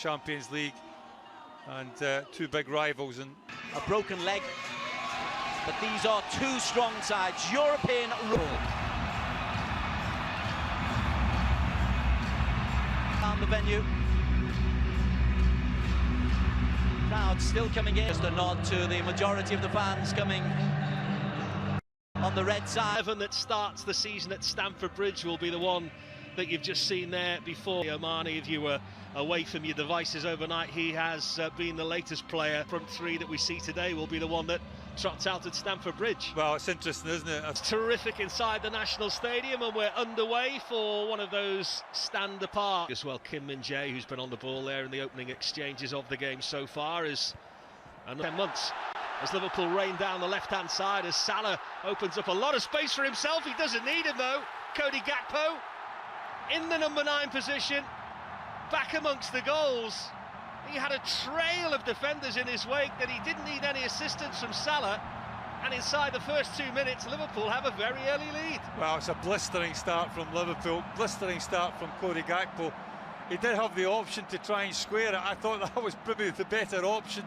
Champions League, and two big rivals. And a broken leg, but these are two strong sides. European rule. Down the venue. Crowd still coming in. Just a nod to the majority of the fans coming on the red side. 11 that starts the season at Stamford Bridge will be the one that you've just seen there before. Omani, if you were away from your devices overnight, he has been the latest player. Front three that we see today will be the one that trots out at Stamford Bridge. Well, it's interesting, isn't it? It's terrific inside the National Stadium, and we're underway for one of those stand apart. As well, Kim Min-jae, who's been on the ball there in the opening exchanges of the game so far, is 10 months. As Liverpool rain down the left-hand side, as Salah opens up a lot of space for himself. He doesn't need him though. Cody Gakpo in the number 9 position, back amongst the goals. He had a trail of defenders in his wake that he didn't need any assistance from Salah, and inside the first 2 minutes Liverpool have a very early lead. Well, it's a blistering start from Liverpool, blistering start from Cody Gakpo. He did have the option to try and square it. I thought that was probably the better option,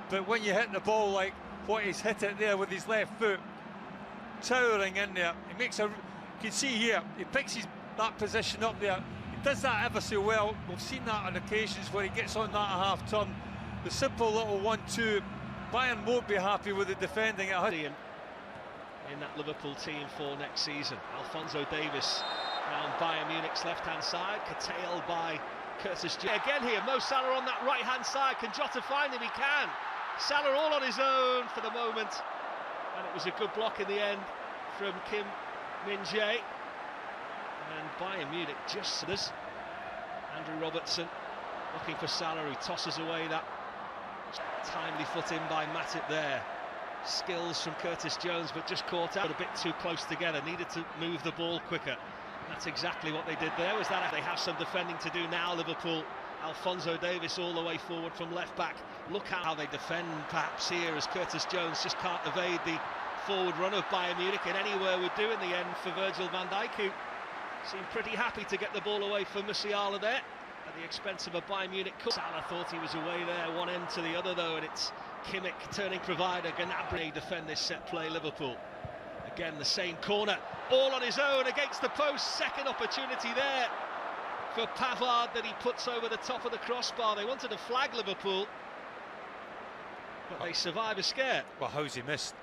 but when you hit the ball like what he's hit it there with his left foot, towering in there, he makes a, you can see here, he picks that position up there. He does that ever so well. We've seen that on occasions where he gets on that half turn. The simple little 1-2. Bayern won't be happy with the defending at in that Liverpool team for next season. Alphonso Davies around Bayern Munich's left-hand side, curtailed by Curtis Jones. Again here, Mo Salah on that right-hand side. Can Jota find him? He can. Salah all on his own for the moment, and it was a good block in the end from Kim Min-jae. And Bayern Munich just this. Andrew Robertson looking for Salah, who tosses away that timely foot in by Matip there. Skills from Curtis Jones, but just caught out a bit too close together. Needed to move the ball quicker. That's exactly what they did there. Was that they have some defending to do now, Liverpool. Alphonso Davies all the way forward from left back. Look how they defend perhaps here, as Curtis Jones just can't evade the forward run of Bayern Munich, and anywhere would do in the end for Virgil van Dijk, who seemed pretty happy to get the ball away from Musiala there at the expense of a Bayern Munich. Salah thought he was away there, one end to the other though, and it's Kimmich turning provider. Gnabry defend this set play, Liverpool. Again, the same corner, all on his own against the post. Second opportunity there for Pavard that he puts over the top of the crossbar. They wanted to flag Liverpool, but they survive a scare. Well, how's he missed?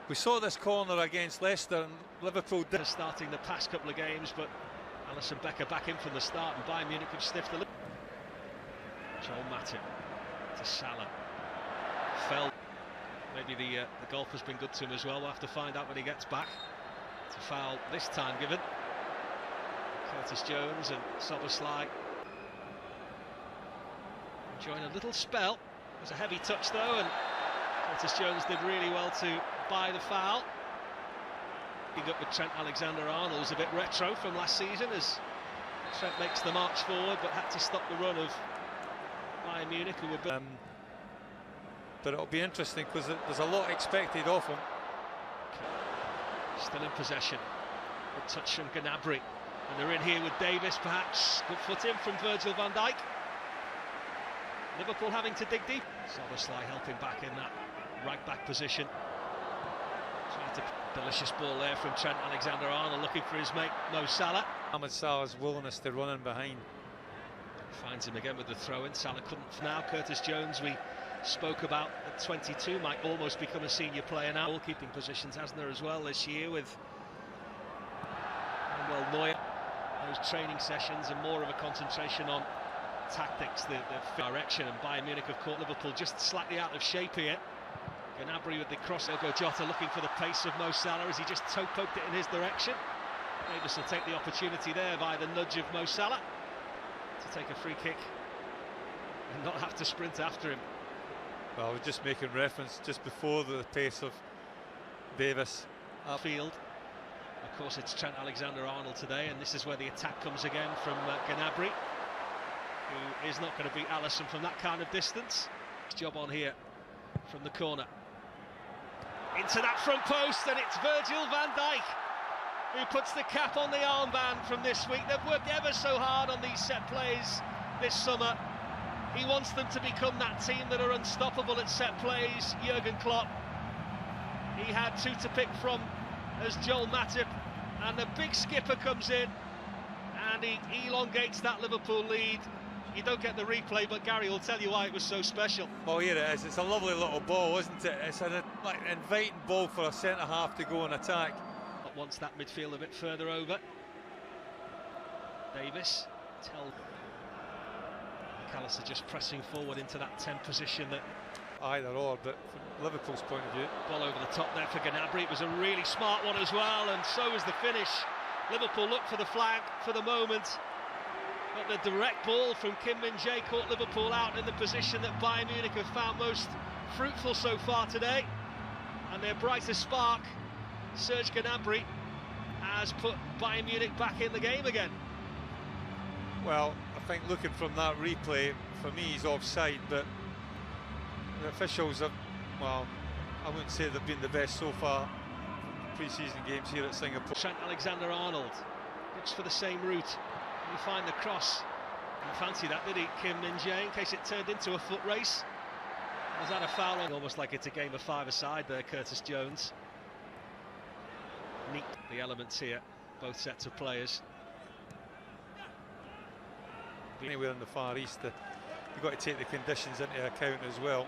We saw this corner against Leicester, and Liverpool did. Starting the past couple of games, but Alisson Becker back in from the start, and Bayern Munich have sniffed the lip. Joel Matip to Salah. Fell. Maybe the golf has been good to him as well. We'll have to find out when he gets back. It's a foul this time given. Curtis Jones and Szoboszlai enjoying a little spell. It was a heavy touch though, and Curtis Jones did really well to buy the foul. Up with Trent Alexander-Arnold, was a bit retro from last season as Trent makes the march forward, but had to stop the run of Bayern Munich, who were. But it'll be interesting because there's a lot expected of him. Still in possession. Good touch from Gnabry, and they're in here with Davies, perhaps. Good foot in from Virgil van Dijk. Liverpool having to dig deep. Szoboszlai helping back in that right back position. Tried to delicious ball there from Trent Alexander-Arnold, looking for his mate Mo Salah. Mohamed Salah's willingness to run in behind. Finds him again with the throw-in. Salah couldn't. Now Curtis Jones, we spoke about at 22, might almost become a senior player now. Goalkeeping positions, hasn't there, as well this year with Manuel Neuer. Those training sessions and more of a concentration on tactics, the direction, and Bayern Munich have caught Liverpool just slightly out of shape here. Gnabry with the cross. Go Jota looking for the pace of Mo Salah as he just toe poked it in his direction. Davies will take the opportunity there by the nudge of Mo Salah to take a free kick and not have to sprint after him. Well, I was just making reference just before the pace of Davies. Upfield. Of course, it's Trent Alexander-Arnold today, and this is where the attack comes again from Gnabry, who is not going to beat Alisson from that kind of distance. Job on here from the corner. Into that front post, and it's Virgil van Dijk who puts the cap on the armband from this week. They've worked ever so hard on these set plays this summer, He wants them to become that team that are unstoppable at set plays, Jurgen Klopp. He had two to pick from as Joel Matip, and the big skipper comes in and he elongates that Liverpool lead. You don't get the replay, but Gary will tell you why it was so special. Oh, here it is. It's a lovely little ball, isn't it? It's an inviting ball for a centre-half to go and attack. Wants that midfield a bit further over. Davis, McAllister just pressing forward into that 10 position. That either or, but from Liverpool's point of view, ball over the top there for Gnabry. It was a really smart one as well, and so was the finish. Liverpool looked for the flag for the moment, but the direct ball from Kim Min-jae caught Liverpool out in the position that Bayern Munich have found most fruitful so far today. And their brightest spark, Serge Gnabry, has put Bayern Munich back in the game again. well, I think looking from that replay, for me he's offside, but the officials have, well, I wouldn't say they've been the best so far pre-season games here at Singapore. Trent Alexander-Arnold looks for the same route. You find the cross. Didn't fancy that, did he, Kim Min-jae, in case it turned into a foot race? Was that a foul? Almost like it's a game of five-a-side there, Curtis Jones. Neat, the elements here, both sets of players. Anywhere in the Far East, you've got to take the conditions into account as well.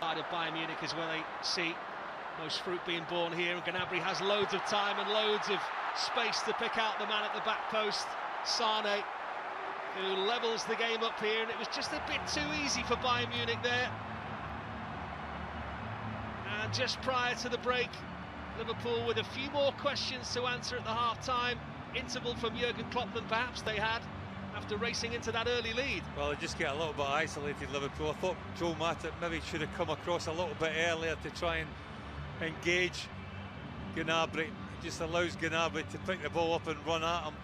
Side of Bayern Munich is where they see most fruit being born here, and Gnabry has loads of time and loads of space to pick out the man at the back post, Sane, who levels the game up here, and it was just a bit too easy for Bayern Munich there. And just prior to the break, Liverpool with a few more questions to answer at the half-time interval from Jurgen Klopp than perhaps they had after racing into that early lead. Well, they just get a little bit isolated, Liverpool. I thought Joel Matip maybe should have come across a little bit earlier to try and engage Gnabry. It just allows Gnabry to pick the ball up and run at him.